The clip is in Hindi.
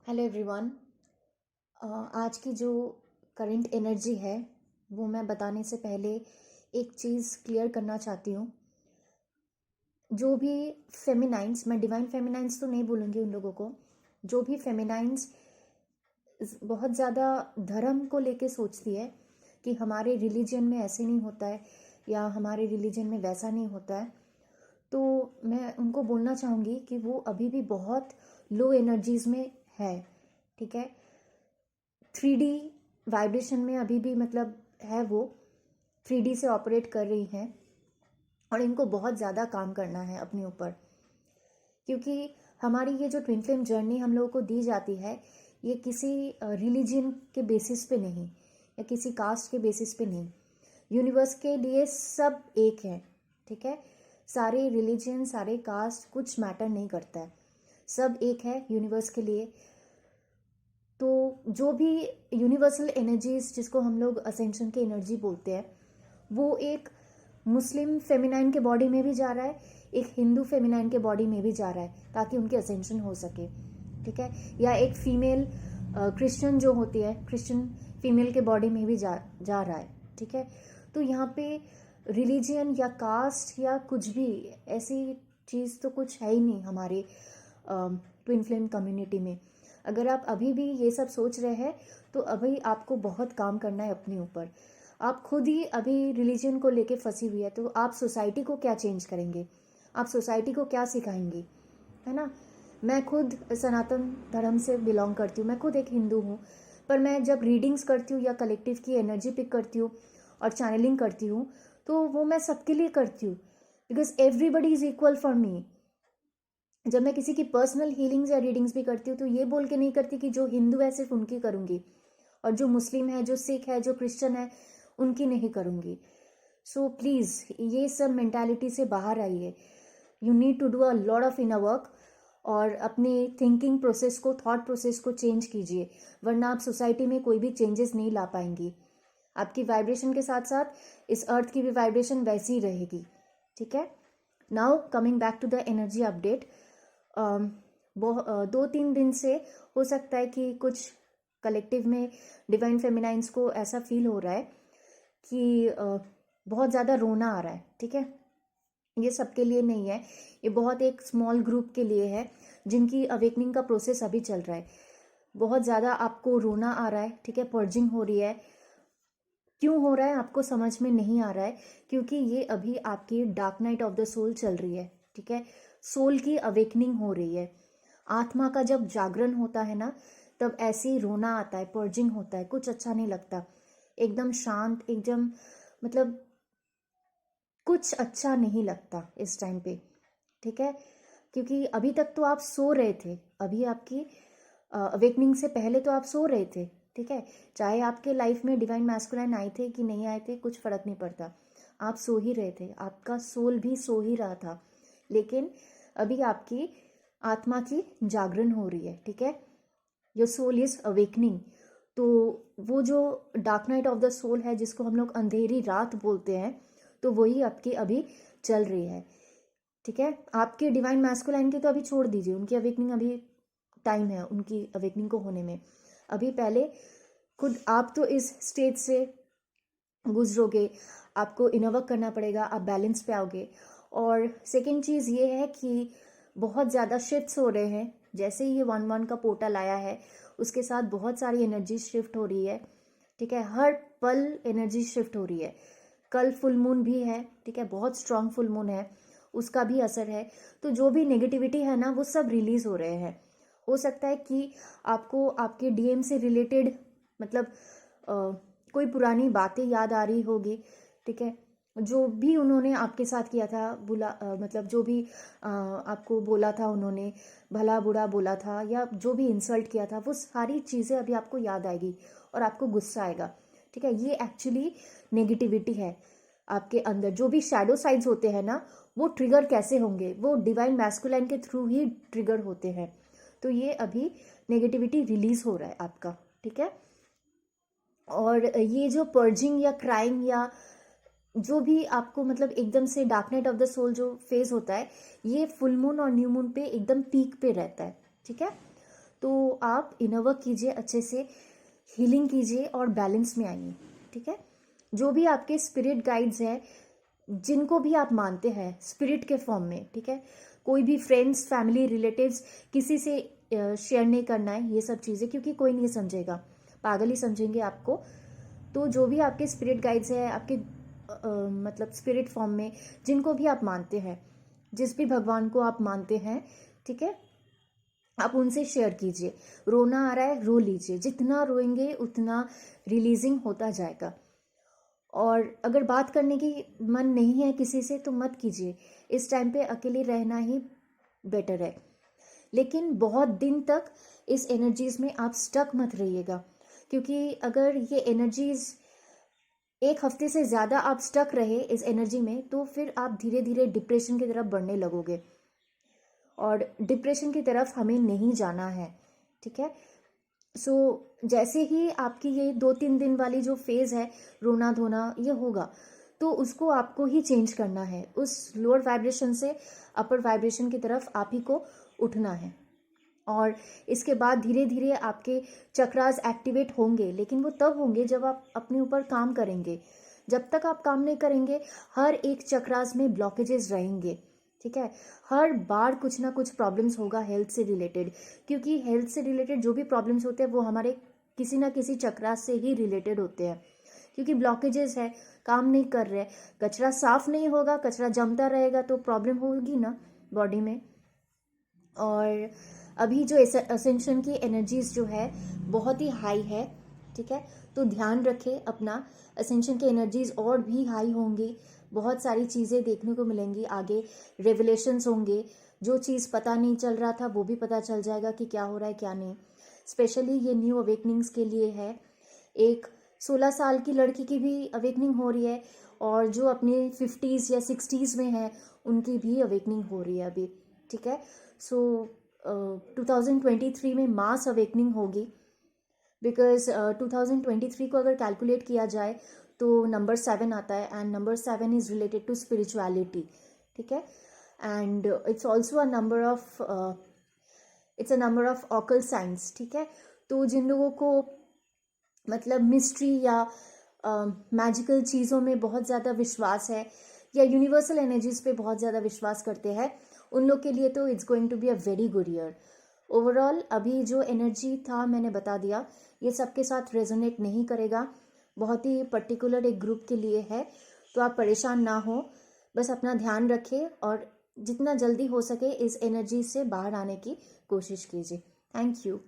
Hello everyone. आज की जो करंट एनर्जी है वो मैं बताने से पहले एक चीज़ क्लियर करना चाहती हूँ। जो भी फेमिनाइंस, मैं डिवाइन फेमिनाइंस तो नहीं बोलूँगी उन लोगों को, जो भी फेमिनाइंस बहुत ज़्यादा धर्म को लेके सोचती है कि हमारे रिलीजन में ऐसे नहीं होता है या हमारे रिलीजन में वैसा नहीं होता है, तो मैं उनको बोलना चाहूँगी कि वो अभी भी बहुत लो एनर्जीज़ में है। ठीक है, 3D वाइब्रेशन में अभी भी मतलब है, वो 3D से ऑपरेट कर रही हैं और इनको बहुत ज़्यादा काम करना है अपने ऊपर, क्योंकि हमारी ये जो ट्विन फ्लेम जर्नी हम लोगों को दी जाती है ये किसी रिलीजन के बेसिस पे नहीं या किसी कास्ट के बेसिस पे नहीं। यूनिवर्स के लिए सब एक है। ठीक है, सारे रिलीजन, सारे कास्ट कुछ मैटर नहीं करता है, सब एक है यूनिवर्स के लिए। तो जो भी यूनिवर्सल एनर्जीज जिसको हम लोग असेंशन की एनर्जी बोलते हैं, वो एक मुस्लिम फेमिनाइन के बॉडी में भी जा रहा है, एक हिंदू फेमिनाइन के बॉडी में भी जा रहा है ताकि उनकी असेंशन हो सके। ठीक है, या एक फीमेल क्रिश्चियन जो होती है, क्रिश्चियन फीमेल के बॉडी में भी जा रहा है। ठीक है, तो यहाँ पे रिलीजियन या कास्ट या कुछ भी ऐसी चीज़ तो कुछ है ही नहीं हमारे ट्विन फ्लेम कम्युनिटी में। अगर आप अभी भी ये सब सोच रहे हैं तो अभी आपको बहुत काम करना है अपने ऊपर। आप खुद ही अभी रिलीजन को लेके फंसी हुई है, तो आप सोसाइटी को क्या चेंज करेंगे, आप सोसाइटी को क्या सिखाएंगे, है ना। मैं खुद सनातन धर्म से बिलोंग करती हूँ, मैं खुद एक हिंदू हूँ, पर मैं जब रीडिंग्स करती हूँ या कलेक्टिव की एनर्जी पिक करती हूँ और चैनलिंग करती हूँ तो वो मैं सबके लिए करती हूँ, because everybody is equal for me. जब मैं किसी की पर्सनल हीलिंग्स या रीडिंग्स भी करती हूँ तो ये बोल के नहीं करती कि जो हिंदू है सिर्फ उनकी करूँगी और जो मुस्लिम है, जो सिख है, जो क्रिश्चियन है, उनकी नहीं करूँगी। सो प्लीज़ ये सब मेंटालिटी से बाहर आइए। You need to do a lot of inner work और अपने थिंकिंग प्रोसेस को, थॉट प्रोसेस को चेंज कीजिए, वरना आप सोसाइटी में कोई भी चेंजेस नहीं ला पाएंगी। आपकी वाइब्रेशन के साथ साथ इस अर्थ की भी वाइब्रेशन वैसी ही रहेगी। ठीक है, now coming back to the energy update. 2-3 दिन से हो सकता है कि कुछ कलेक्टिव में डिवाइन फेमिनाइंस को ऐसा फील हो रहा है कि बहुत ज़्यादा रोना आ रहा है। ठीक है, ये सबके लिए नहीं है, ये बहुत एक स्मॉल ग्रुप के लिए है जिनकी अवेकनिंग का प्रोसेस अभी चल रहा है। बहुत ज़्यादा आपको रोना आ रहा है। ठीक है, पर्जिंग हो रही है। क्यों हो रहा है आपको समझ में नहीं आ रहा है, क्योंकि ये अभी आपकी dark night of the soul चल रही है। ठीक है, सोल की अवेकनिंग हो रही है। आत्मा का जब जागरण होता है ना, तब ऐसे ही रोना आता है, पर्जिंग होता है, कुछ अच्छा नहीं लगता, एकदम शांत, एकदम मतलब कुछ अच्छा नहीं लगता इस टाइम पे। ठीक है, क्योंकि अभी तक तो आप सो रहे थे, अभी आपकी अवेकनिंग से पहले तो आप सो रहे थे। ठीक है, चाहे आपके लाइफ में डिवाइन मैस्कुलाइन आए थे कि नहीं आए थे, कुछ फर्क नहीं पड़ता, आप सो ही रहे थे, आपका सोल भी सो ही रहा था। लेकिन अभी आपकी आत्मा की जागरण हो रही है। ठीक है, योर सोल इज अवेकनिंग। तो वो जो dark night of the soul है, जिसको हम लोग अंधेरी रात बोलते हैं, तो वही आपकी अभी चल रही है। ठीक है, आपके डिवाइन मैस्कुलाइन की तो अभी छोड़ दीजिए, उनकी अवेकनिंग अभी टाइम है उनकी अवेकनिंग को होने में। अभी पहले खुद आप तो इस स्टेज से गुजरोगे, आपको इनर वर्क करना पड़ेगा, आप बैलेंस पे आओगे। और सेकेंड चीज़ ये है कि बहुत ज़्यादा शिफ्ट्स हो रहे हैं। जैसे ही ये 1-1 का पोर्टल आया है, उसके साथ बहुत सारी एनर्जी शिफ्ट हो रही है। ठीक है, हर पल एनर्जी शिफ्ट हो रही है। कल फुल मून भी है। ठीक है, बहुत स्ट्रांग फुल मून है, उसका भी असर है। तो जो भी नेगेटिविटी है ना, वो सब रिलीज हो रहे हैं। हो सकता है कि आपको आपके डीएम से रिलेटेड मतलब कोई पुरानी बातें याद आ रही होगी। ठीक है, जो भी उन्होंने आपके साथ किया था, मतलब जो भी आपको बोला था, उन्होंने भला बुरा बोला था या जो भी इंसल्ट किया था, वो सारी चीज़ें अभी आपको याद आएगी और आपको गुस्सा आएगा। ठीक है, ये एक्चुअली नेगेटिविटी है आपके अंदर। जो भी शैडो साइड्स होते हैं ना, वो ट्रिगर कैसे होंगे, वो डिवाइन मैस्कुलाइन के थ्रू ही ट्रिगर होते हैं। तो ये अभी नेगेटिविटी रिलीज हो रहा है आपका। ठीक है, और ये जो पर्जिंग या क्राइंग या जो भी आपको मतलब एकदम से dark night of the soul जो फेज होता है, ये फुल मून और न्यू मून पे एकदम पीक पे रहता है। ठीक है, तो आप इनर वर्क कीजिए, अच्छे से हीलिंग कीजिए और बैलेंस में आइए। ठीक है, जो भी आपके स्पिरिट गाइड्स हैं, जिनको भी आप मानते हैं स्पिरिट के फॉर्म में, ठीक है, कोई भी फ्रेंड्स, फैमिली, रिलेटिव्स, किसी से शेयर नहीं करना है ये सब चीज़ें, क्योंकि कोई नहीं समझेगा, पागल ही समझेंगे आपको। तो जो भी आपके स्पिरिट गाइड्स हैं, आपके मतलब स्पिरिट फॉर्म में जिनको भी आप मानते हैं, जिस भी भगवान को आप मानते हैं, ठीक है, आप उनसे शेयर कीजिए। रोना आ रहा है, रो लीजिए, जितना रोएंगे उतना रिलीजिंग होता जाएगा। और अगर बात करने की मन नहीं है किसी से तो मत कीजिए, इस टाइम पे अकेले रहना ही बेटर है। लेकिन बहुत दिन तक इस एनर्जीज में आप स्टक मत रहिएगा, क्योंकि अगर ये एनर्जीज एक हफ्ते से ज़्यादा आप स्टक रहे इस एनर्जी में, तो फिर आप धीरे धीरे डिप्रेशन की तरफ बढ़ने लगोगे, और डिप्रेशन की तरफ हमें नहीं जाना है। ठीक है, सो जैसे ही आपकी ये 2-3 दिन वाली जो फेज़ है, रोना धोना, ये होगा, तो उसको आपको ही चेंज करना है। उस लोअर वाइब्रेशन से अपर वाइब्रेशन की तरफ आप ही को उठना है। और इसके बाद धीरे धीरे आपके चक्रास एक्टिवेट होंगे, लेकिन वो तब होंगे जब आप अपने ऊपर काम करेंगे। जब तक आप काम नहीं करेंगे, हर एक चक्रास में ब्लॉकेजेस रहेंगे। ठीक है, हर बार कुछ ना कुछ प्रॉब्लम्स होगा हेल्थ से रिलेटेड, क्योंकि हेल्थ से रिलेटेड जो भी प्रॉब्लम्स होते हैं वो हमारे किसी ना किसी चक्रास से ही रिलेटेड होते हैं, क्योंकि ब्लॉकेजेस है, काम नहीं कर रहे, कचरा साफ नहीं होगा, कचरा जमता रहेगा तो प्रॉब्लम होगी ना बॉडी में। और अभी जो असेंशन की एनर्जीज जो है बहुत ही हाई है। ठीक है, तो ध्यान रखें अपना, असेंशन की एनर्जीज और भी हाई होंगी, बहुत सारी चीज़ें देखने को मिलेंगी आगे, रेवलेशंस होंगे, जो चीज़ पता नहीं चल रहा था वो भी पता चल जाएगा कि क्या हो रहा है क्या नहीं। स्पेशली ये न्यू अवेकनिंग्स के लिए है। एक 16 साल की लड़की की भी अवेकनिंग हो रही है, और जो अपने 50s या 60s में है उनकी भी अवेकनिंग हो रही है अभी। ठीक है, सो 2023 में मास अवेकनिंग होगी, बिकॉज 2023 को अगर कैलकुलेट किया जाए तो नंबर 7 आता है, and number 7 is related to spirituality. ठीक है, and it's also a number of occult science. ठीक है, तो जिन लोगों को मतलब मिस्ट्री या मैजिकल चीज़ों में बहुत ज़्यादा विश्वास है, या यूनिवर्सल एनर्जीज पे बहुत ज़्यादा विश्वास करते हैं, उन लोग के लिए तो it's going to be a very good year. Overall अभी जो एनर्जी था मैंने बता दिया, ये सबके साथ रेजोनेट नहीं करेगा, बहुत ही पर्टिकुलर एक ग्रुप के लिए है, तो आप परेशान ना हो, बस अपना ध्यान रखें और जितना जल्दी हो सके इस एनर्जी से बाहर आने की कोशिश कीजिए। Thank you.